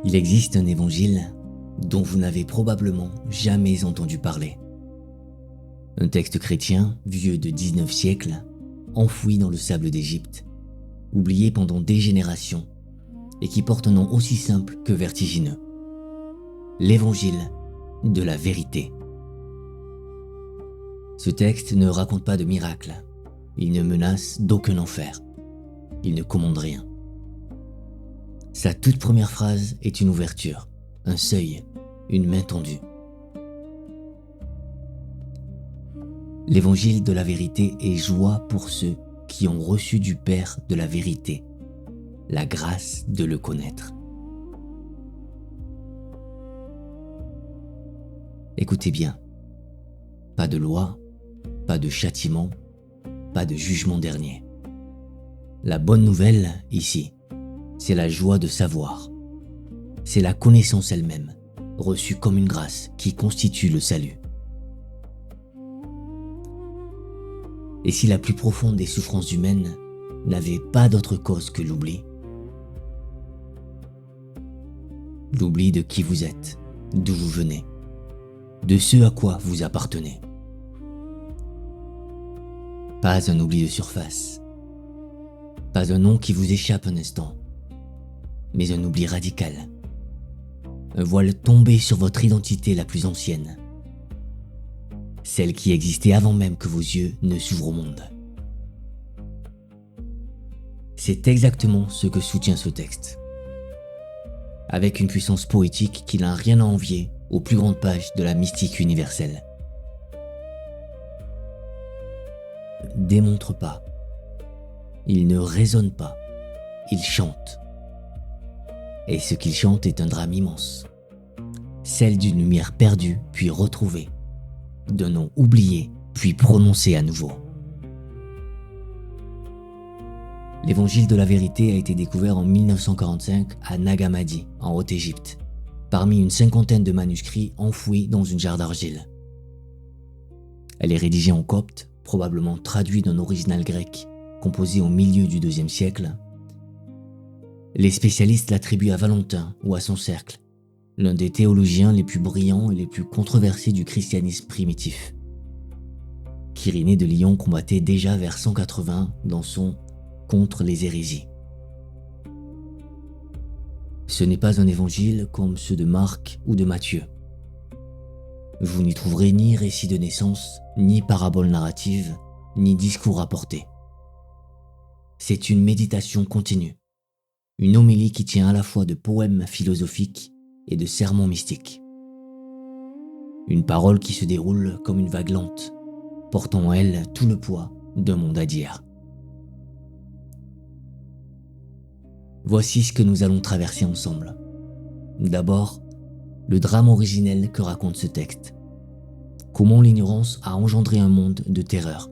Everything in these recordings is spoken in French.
Il existe un évangile dont vous n'avez probablement jamais entendu parler. Un texte chrétien vieux de 19 siècles, enfoui dans le sable d'Égypte, oublié pendant des générations et qui porte un nom aussi simple que vertigineux. L'évangile de la vérité. Ce texte ne raconte pas de miracle, il ne menace d'aucun enfer, il ne commande rien. Sa toute première phrase est une ouverture, un seuil, une main tendue. L'évangile de la vérité est joie pour ceux qui ont reçu du Père de la vérité, la grâce de le connaître. Écoutez bien, pas de loi, pas de châtiment, pas de jugement dernier. La bonne nouvelle, ici, c'est la joie de savoir. C'est la connaissance elle-même, reçue comme une grâce qui constitue le salut. Et si la plus profonde des souffrances humaines n'avait pas d'autre cause que l'oubli? L'oubli de qui vous êtes, d'où vous venez, de ce à quoi vous appartenez. Pas un oubli de surface, pas un nom qui vous échappe un instant, mais un oubli radical, un voile tombé sur votre identité la plus ancienne, celle qui existait avant même que vos yeux ne s'ouvrent au monde. C'est exactement ce que soutient ce texte, avec une puissance poétique qui n'a rien à envier aux plus grandes pages de la mystique universelle. Il ne démontre pas, il ne raisonne pas, il chante. Et ce qu'il chante est un drame immense, celle d'une lumière perdue puis retrouvée, d'un nom oublié puis prononcé à nouveau. L'évangile de la vérité a été découvert en 1945 à Nag Hammadi, en Haute-Égypte, parmi une cinquantaine de manuscrits enfouis dans une jarre d'argile. Elle est rédigée en copte, probablement traduit d'un original grec composé au milieu du IIe siècle. Les spécialistes l'attribuent à Valentin ou à son cercle, l'un des théologiens les plus brillants et les plus controversés du christianisme primitif. Quiriné de Lyon combattait déjà vers 180 dans son Contre les hérésies. Ce n'est pas un évangile comme ceux de Marc ou de Matthieu. Vous n'y trouverez ni récit de naissance, ni parabole narrative, ni discours rapporté. C'est une méditation continue, une homélie qui tient à la fois de poèmes philosophiques et de sermons mystiques. Une parole qui se déroule comme une vague lente, portant en elle tout le poids d'un monde à dire. Voici ce que nous allons traverser ensemble. D'abord, le drame originel que raconte ce texte. Comment l'ignorance a engendré un monde de terreur.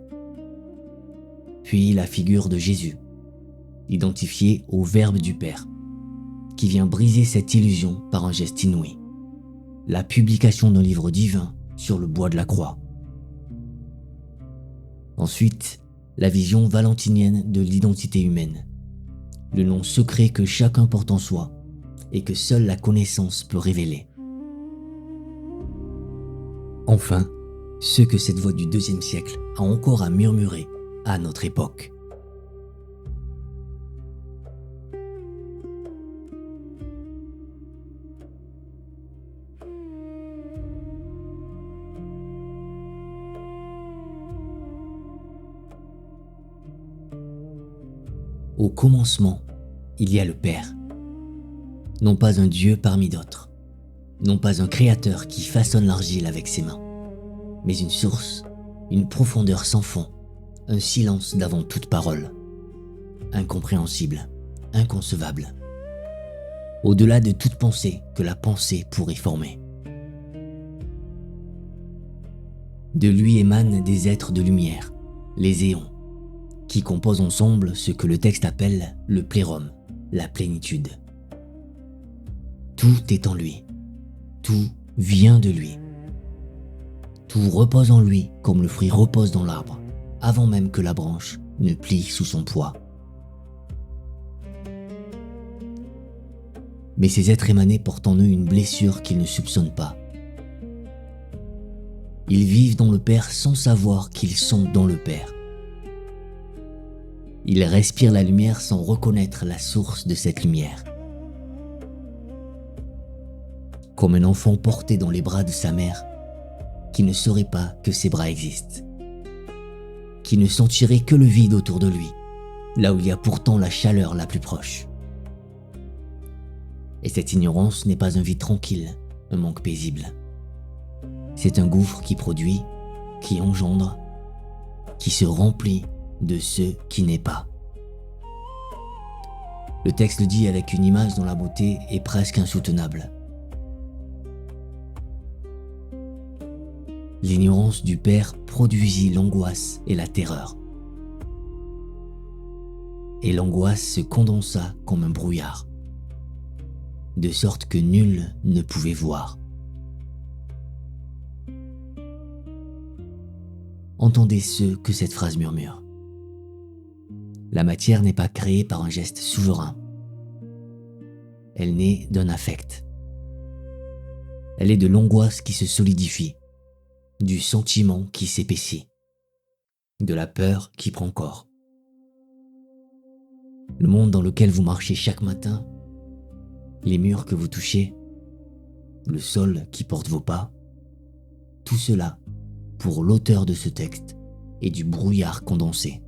Puis la figure de Jésus, identifié au Verbe du Père, qui vient briser cette illusion par un geste inouï. La publication d'un livre divin sur le bois de la croix. Ensuite, la vision valentinienne de l'identité humaine. Le nom secret que chacun porte en soi et que seule la connaissance peut révéler. Enfin, ce que cette voix du IIe siècle a encore à murmurer à notre époque. Au commencement, il y a le Père. Non pas un Dieu parmi d'autres, non pas un créateur qui façonne l'argile avec ses mains, mais une source, une profondeur sans fond, un silence d'avant toute parole, incompréhensible, inconcevable, au-delà de toute pensée que la pensée pourrait former. De lui émanent des êtres de lumière, les éons, qui composent ensemble ce que le texte appelle le plérum, la plénitude. Tout est en lui, tout vient de lui. Tout repose en lui comme le fruit repose dans l'arbre, avant même que la branche ne plie sous son poids. Mais ces êtres émanés portent en eux une blessure qu'ils ne soupçonnent pas. Ils vivent dans le Père sans savoir qu'ils sont dans le Père. Ils respirent la lumière sans reconnaître la source de cette lumière. Comme un enfant porté dans les bras de sa mère, qui ne saurait pas que ses bras existent, qui ne sentirait que le vide autour de lui, là où il y a pourtant la chaleur la plus proche. Et cette ignorance n'est pas un vide tranquille, un manque paisible. C'est un gouffre qui produit, qui engendre, qui se remplit de ce qui n'est pas. Le texte le dit avec une image dont la beauté est presque insoutenable. L'ignorance du Père produisit l'angoisse et la terreur. Et l'angoisse se condensa comme un brouillard, de sorte que nul ne pouvait voir. Entendez ce que cette phrase murmure. La matière n'est pas créée par un geste souverain. Elle naît d'un affect. Elle est de l'angoisse qui se solidifie, du sentiment qui s'épaissit, de la peur qui prend corps. Le monde dans lequel vous marchez chaque matin, les murs que vous touchez, le sol qui porte vos pas, tout cela, pour l'auteur de ce texte, est du brouillard condensé,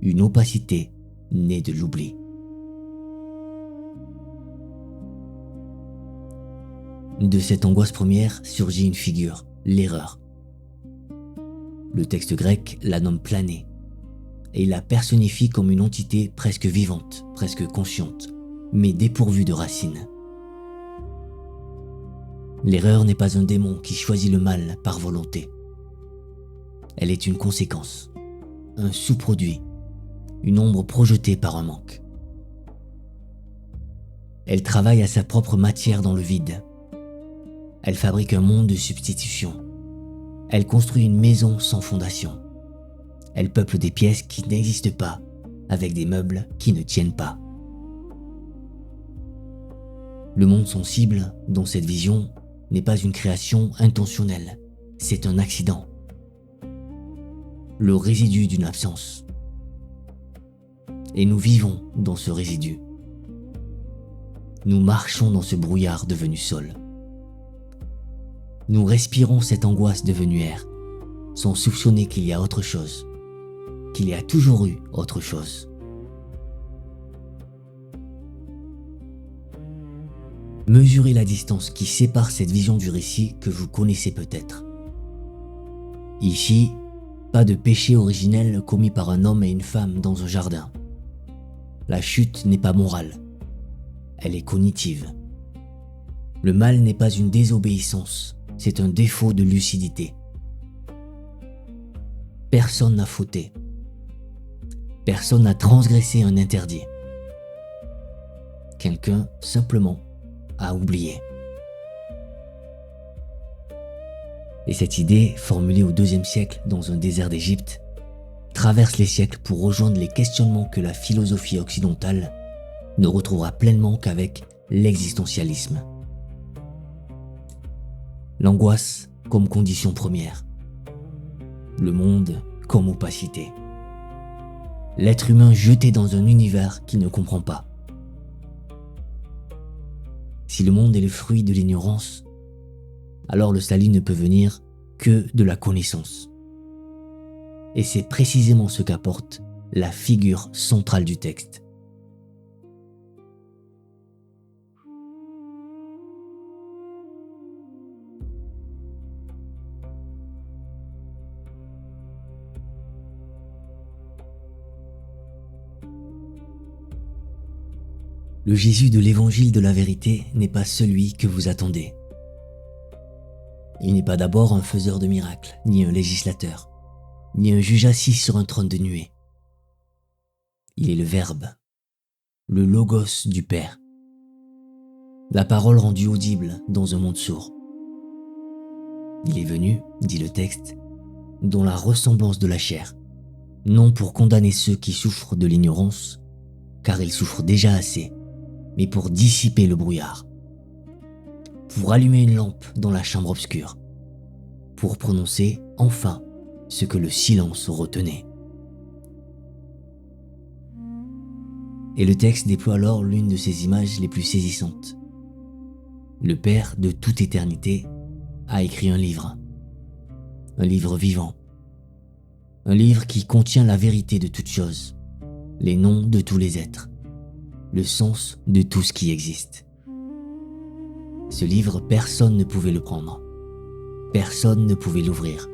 une opacité née de l'oubli. De cette angoisse première surgit une figure, l'erreur. Le texte grec la nomme planée, et il la personnifie comme une entité presque vivante, presque consciente, mais dépourvue de racines. L'erreur n'est pas un démon qui choisit le mal par volonté. Elle est une conséquence, un sous-produit, une ombre projetée par un manque. Elle travaille à sa propre matière dans le vide. Elle fabrique un monde de substitution. Elle construit une maison sans fondation. Elle peuple des pièces qui n'existent pas avec des meubles qui ne tiennent pas. Le monde sensible, dans cette vision, n'est pas une création intentionnelle, c'est un accident. Le résidu d'une absence. Et nous vivons dans ce résidu. Nous marchons dans ce brouillard devenu sol. Nous respirons cette angoisse devenue air, sans soupçonner qu'il y a autre chose, qu'il y a toujours eu autre chose. Mesurez la distance qui sépare cette vision du récit que vous connaissez peut-être. Ici, pas de péché originel commis par un homme et une femme dans un jardin. La chute n'est pas morale, elle est cognitive. Le mal n'est pas une désobéissance, c'est un défaut de lucidité. Personne n'a fauté. Personne n'a transgressé un interdit. Quelqu'un, simplement, a oublié. Et cette idée, formulée au IIe siècle dans un désert d'Égypte, traverse les siècles pour rejoindre les questionnements que la philosophie occidentale ne retrouvera pleinement qu'avec l'existentialisme. L'angoisse comme condition première, le monde comme opacité, l'être humain jeté dans un univers qu'il ne comprend pas. Si le monde est le fruit de l'ignorance, alors le salut ne peut venir que de la connaissance. Et c'est précisément ce qu'apporte la figure centrale du texte. Le Jésus de l'évangile de la vérité n'est pas celui que vous attendez. Il n'est pas d'abord un faiseur de miracles, ni un législateur, ni un juge assis sur un trône de nuée. Il est le Verbe, le Logos du Père, la parole rendue audible dans un monde sourd. Il est venu, dit le texte, dans la ressemblance de la chair, non pour condamner ceux qui souffrent de l'ignorance, car ils souffrent déjà assez, mais pour dissiper le brouillard, pour allumer une lampe dans la chambre obscure, pour prononcer enfin ce que le silence retenait. Et le texte déploie alors l'une de ces images les plus saisissantes. Le Père de toute éternité a écrit un livre vivant, un livre qui contient la vérité de toutes choses, les noms de tous les êtres, le sens de tout ce qui existe. Ce livre, personne ne pouvait le prendre, personne ne pouvait l'ouvrir.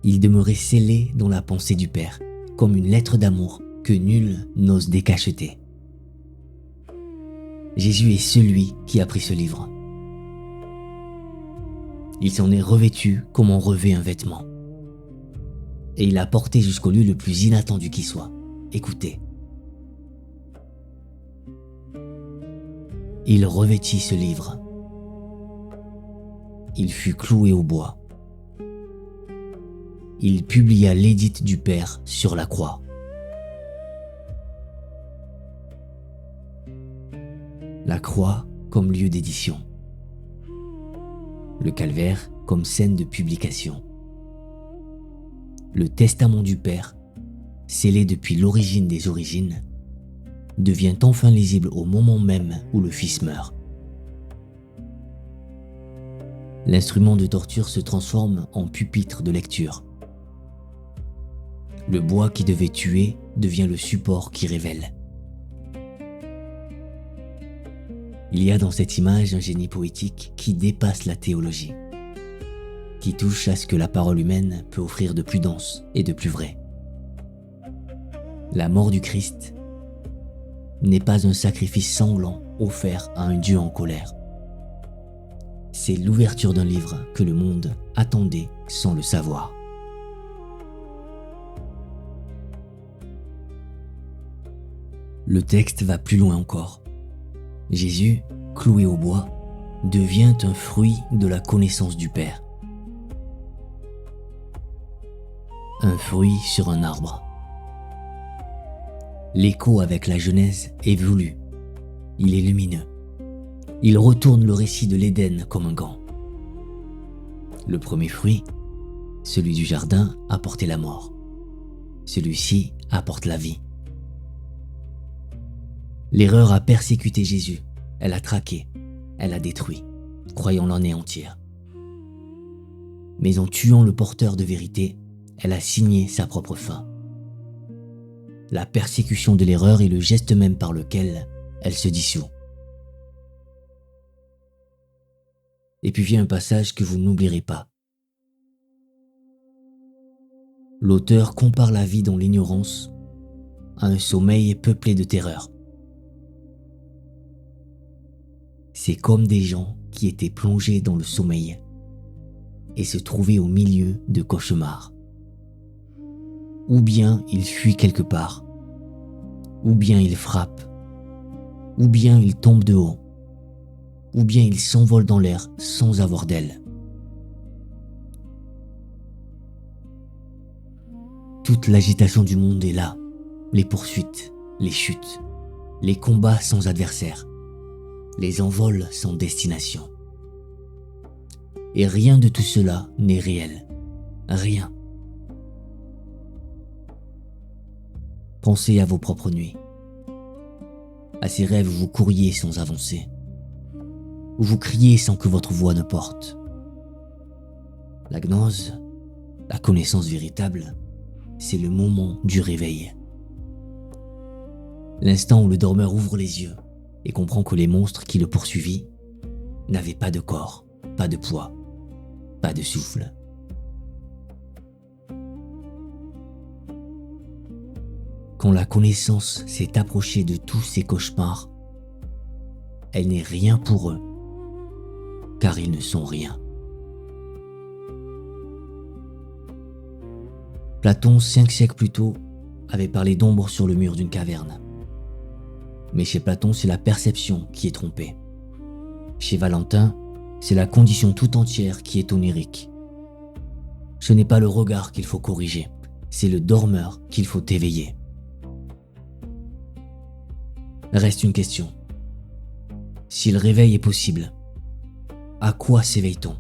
Il demeurait scellé dans la pensée du Père, comme une lettre d'amour que nul n'ose décacheter. Jésus est celui qui a pris ce livre. Il s'en est revêtu comme on revêt un vêtement. Et il l'a porté jusqu'au lieu le plus inattendu qui soit. Écoutez. Il revêtit ce livre. Il fut cloué au bois. Il publia l'édit du Père sur la croix. La croix comme lieu d'édition. Le calvaire comme scène de publication. Le testament du Père, scellé depuis l'origine des origines, devient enfin lisible au moment même où le Fils meurt. L'instrument de torture se transforme en pupitre de lecture. Le bois qui devait tuer devient le support qui révèle. Il y a dans cette image un génie poétique qui dépasse la théologie, qui touche à ce que la parole humaine peut offrir de plus dense et de plus vrai. La mort du Christ n'est pas un sacrifice sanglant offert à un Dieu en colère. C'est l'ouverture d'un livre que le monde attendait sans le savoir. Le texte va plus loin encore. Jésus, cloué au bois, devient un fruit de la connaissance du Père. Un fruit sur un arbre. L'écho avec la Genèse est voulu. Il est lumineux. Il retourne le récit de l'Éden comme un gant. Le premier fruit, celui du jardin, apportait la mort. Celui-ci apporte la vie. L'erreur a persécuté Jésus, elle a traqué, elle a détruit, croyant l'anéantir. Mais en tuant le porteur de vérité, elle a signé sa propre fin. La persécution de l'erreur est le geste même par lequel elle se dissout. Et puis vient un passage que vous n'oublierez pas. L'auteur compare la vie dans l'ignorance à un sommeil peuplé de terreur. C'est comme des gens qui étaient plongés dans le sommeil et se trouvaient au milieu de cauchemars. Ou bien ils fuient quelque part, ou bien ils frappent, ou bien ils tombent de haut, ou bien ils s'envolent dans l'air sans avoir d'ailes. Toute l'agitation du monde est là, les poursuites, les chutes, les combats sans adversaire, les envols sans destination. Et rien de tout cela n'est réel. Rien. Pensez à vos propres nuits. À ces rêves où vous couriez sans avancer. Où vous criez sans que votre voix ne porte. La gnose, la connaissance véritable, c'est le moment du réveil. L'instant où le dormeur ouvre les yeux et comprend que les monstres qui le poursuivaient n'avaient pas de corps, pas de poids, pas de souffle. Quand la connaissance s'est approchée de tous ces cauchemars, elle n'est rien pour eux, car ils ne sont rien. Platon, 5 siècles plus tôt, avait parlé d'ombre sur le mur d'une caverne. Mais chez Platon, c'est la perception qui est trompée. Chez Valentin, c'est la condition tout entière qui est onirique. Ce n'est pas le regard qu'il faut corriger, c'est le dormeur qu'il faut éveiller. Reste une question. Si le réveil est possible, à quoi s'éveille-t-on?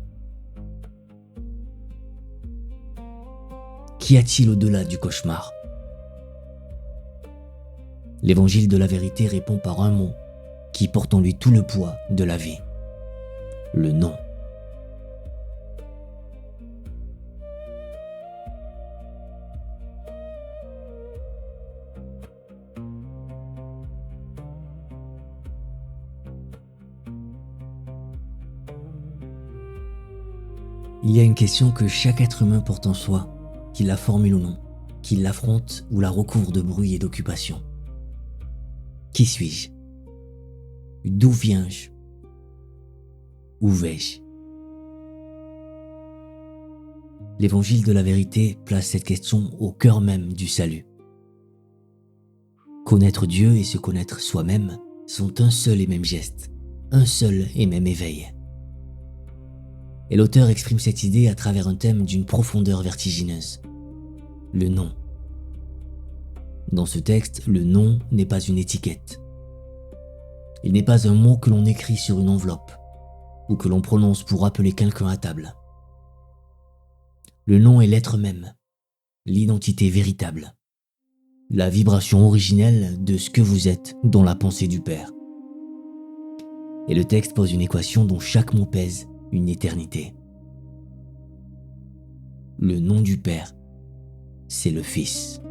Qu'y a-t-il au-delà du cauchemar? L'évangile de la vérité répond par un mot qui porte en lui tout le poids de la vie. Le non. Il y a une question que chaque être humain porte en soi, qu'il la formule ou non, qu'il l'affronte ou la recouvre de bruit et d'occupation. Qui suis-je? D'où viens-je? Où vais-je? L'évangile de la vérité place cette question au cœur même du salut. Connaître Dieu et se connaître soi-même sont un seul et même geste, un seul et même éveil. Et l'auteur exprime cette idée à travers un thème d'une profondeur vertigineuse. Le non. Dans ce texte, le non n'est pas une étiquette. Il n'est pas un mot que l'on écrit sur une enveloppe ou que l'on prononce pour appeler quelqu'un à table. Le non est l'être même, l'identité véritable, la vibration originelle de ce que vous êtes dans la pensée du Père. Et le texte pose une équation dont chaque mot pèse une éternité. Le nom du Père, c'est le Fils.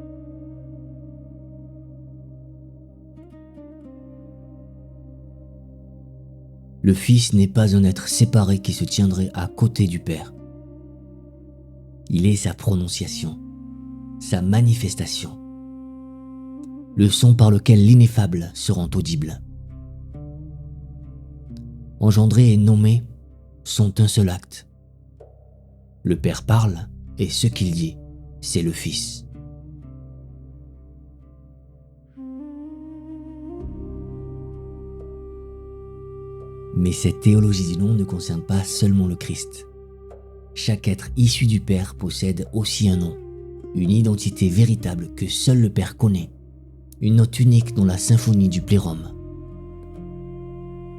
Le Fils n'est pas un être séparé qui se tiendrait à côté du Père. Il est sa prononciation, sa manifestation, le son par lequel l'ineffable se rend audible. Engendrer et nommer sont un seul acte. Le Père parle et ce qu'il dit, c'est le Fils. Mais cette théologie du nom ne concerne pas seulement le Christ. Chaque être issu du Père possède aussi un nom, une identité véritable que seul le Père connaît, une note unique dans la symphonie du plérum.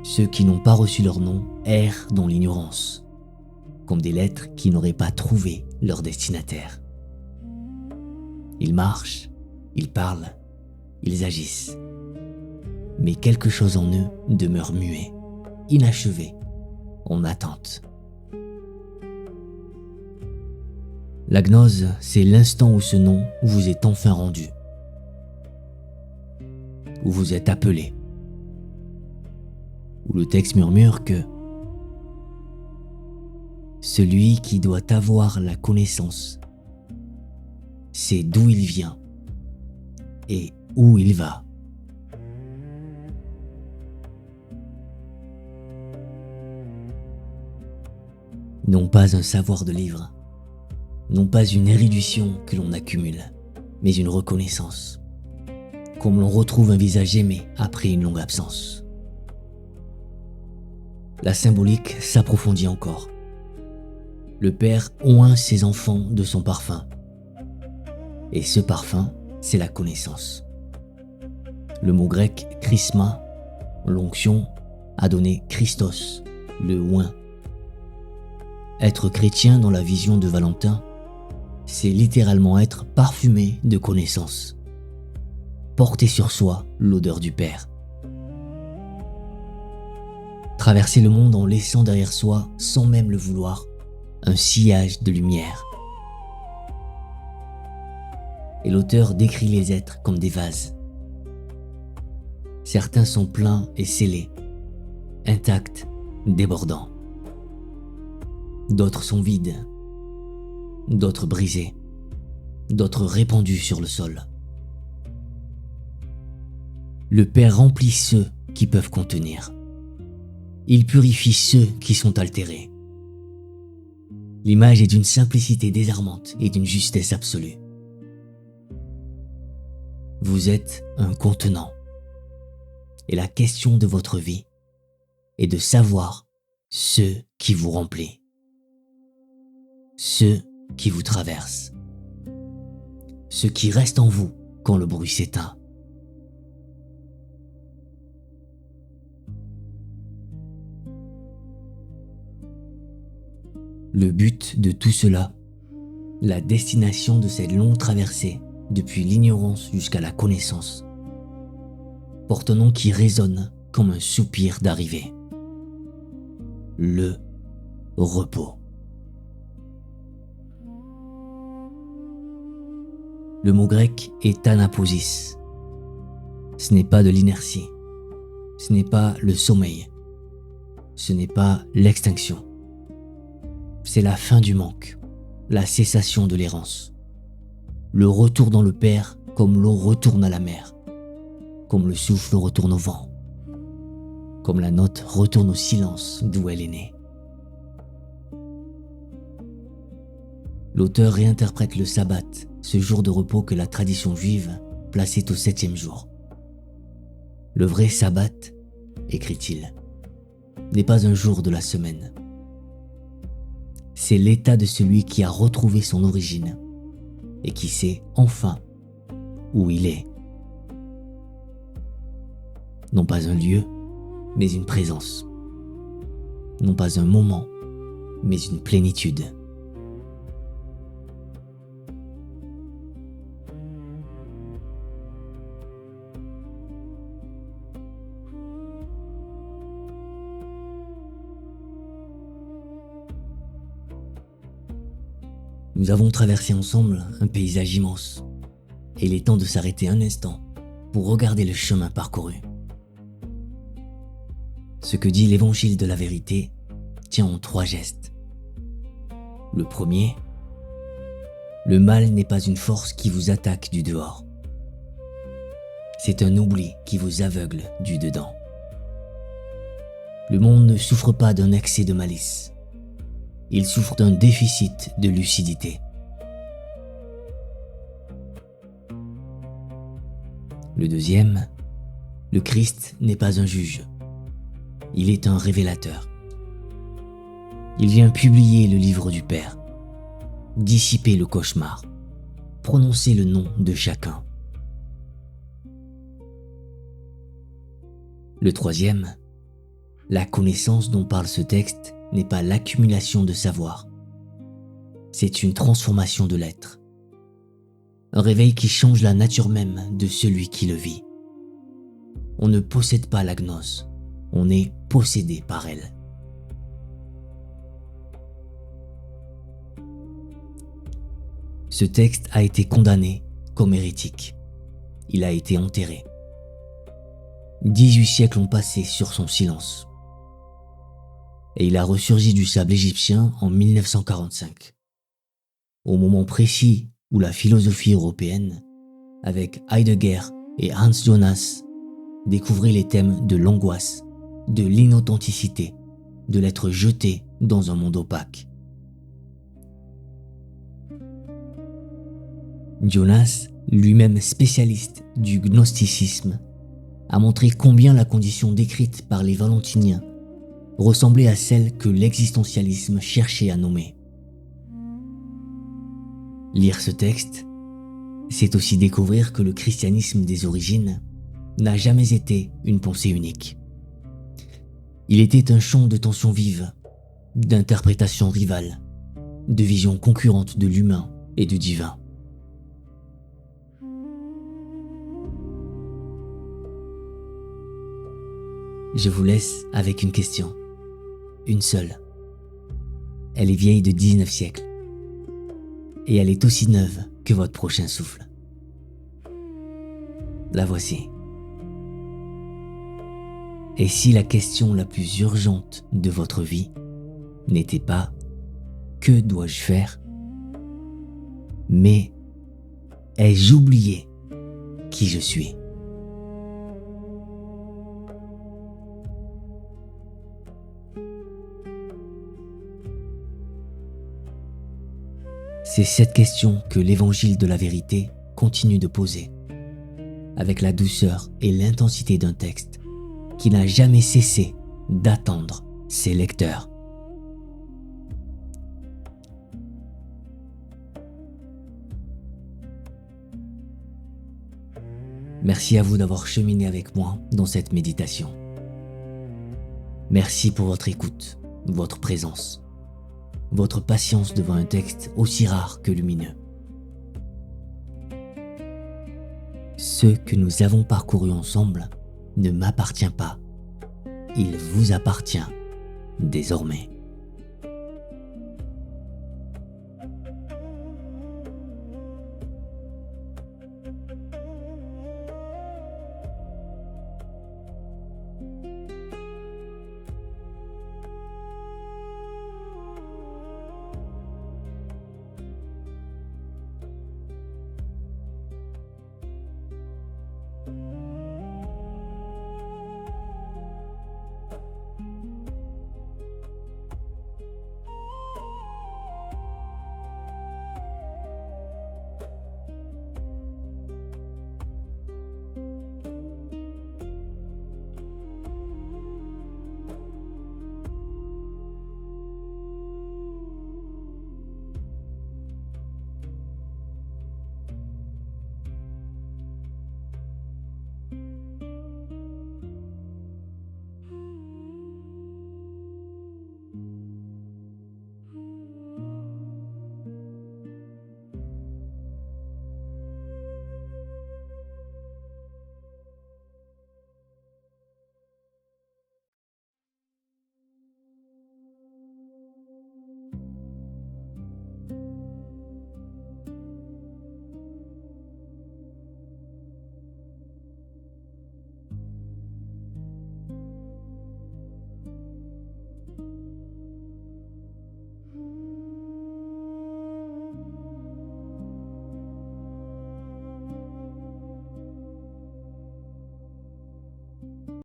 Ceux qui n'ont pas reçu leur nom errent dans l'ignorance, comme des lettres qui n'auraient pas trouvé leur destinataire. Ils marchent, ils parlent, ils agissent, mais quelque chose en eux demeure muet, inachevé, en attente. La gnose, c'est l'instant où ce nom vous est enfin rendu, où vous êtes appelé, où le texte murmure que celui qui doit avoir la connaissance, c'est d'où il vient et où il va. Non pas un savoir de livre, non pas une érudition que l'on accumule, mais une reconnaissance, comme l'on retrouve un visage aimé après une longue absence. La symbolique s'approfondit encore. Le Père oint ses enfants de son parfum, et ce parfum, c'est la connaissance. Le mot grec chrisma, l'onction, a donné Christos, le oint. Être chrétien dans la vision de Valentin, c'est littéralement être parfumé de connaissance, porter sur soi l'odeur du Père. Traverser le monde en laissant derrière soi, sans même le vouloir, un sillage de lumière. Et l'auteur décrit les êtres comme des vases. Certains sont pleins et scellés, intacts, débordants. D'autres sont vides, d'autres brisés, d'autres répandus sur le sol. Le Père remplit ceux qui peuvent contenir. Il purifie ceux qui sont altérés. L'image est d'une simplicité désarmante et d'une justesse absolue. Vous êtes un contenant. Et la question de votre vie est de savoir ce qui vous remplit, ce qui vous traverse, ce qui reste en vous quand le bruit s'éteint. Le but de tout cela, la destination de cette longue traversée depuis l'ignorance jusqu'à la connaissance, porte un nom qui résonne comme un soupir d'arrivée. Le repos. Le mot grec est anaposis. Ce n'est pas de l'inertie. Ce n'est pas le sommeil. Ce n'est pas l'extinction. C'est la fin du manque, la cessation de l'errance. Le retour dans le Père comme l'eau retourne à la mer, comme le souffle retourne au vent, comme la note retourne au silence d'où elle est née. L'auteur réinterprète le sabbat, ce jour de repos que la tradition juive plaçait au 7e jour. Le vrai sabbat, écrit-il, n'est pas un jour de la semaine. C'est l'état de celui qui a retrouvé son origine et qui sait enfin où il est. Non pas un lieu, mais une présence. Non pas un moment, mais une plénitude. Nous avons traversé ensemble un paysage immense, et il est temps de s'arrêter un instant pour regarder le chemin parcouru. Ce que dit l'évangile de la vérité tient en 3 gestes. Le premier, le mal n'est pas une force qui vous attaque du dehors. C'est un oubli qui vous aveugle du dedans. Le monde ne souffre pas d'un excès de malice. Il souffre d'un déficit de lucidité. Le deuxième, le Christ n'est pas un juge. Il est un révélateur. Il vient publier le livre du Père, dissiper le cauchemar, prononcer le nom de chacun. Le troisième, la connaissance dont parle ce texte n'est pas l'accumulation de savoir. C'est une transformation de l'être. Un réveil qui change la nature même de celui qui le vit. On ne possède pas la gnose, on est possédé par elle. Ce texte a été condamné comme hérétique. Il a été enterré. 18 siècles ont passé sur son silence. Et il a ressurgi du sable égyptien en 1945, au moment précis où la philosophie européenne, avec Heidegger et Hans Jonas, découvrait les thèmes de l'angoisse, de l'inauthenticité, de l'être jeté dans un monde opaque. Jonas, lui-même spécialiste du gnosticisme, a montré combien la condition décrite par les valentiniens ressemblait à celle que l'existentialisme cherchait à nommer. Lire ce texte, c'est aussi découvrir que le christianisme des origines n'a jamais été une pensée unique. Il était un champ de tensions vives, d'interprétations rivales, de visions concurrentes de l'humain et du divin. Je vous laisse avec une question. Une seule. Elle est vieille de 19 siècles. Et elle est aussi neuve que votre prochain souffle. La voici. Et si la question la plus urgente de votre vie n'était pas « Que dois-je faire ?» mais « Ai-je oublié qui je suis ?» C'est cette question que l'évangile de la vérité continue de poser, avec la douceur et l'intensité d'un texte qui n'a jamais cessé d'attendre ses lecteurs. Merci à vous d'avoir cheminé avec moi dans cette méditation. Merci pour votre écoute, votre présence. votre patience devant un texte aussi rare que lumineux. Ce que nous avons parcouru ensemble ne m'appartient pas. Il vous appartient désormais.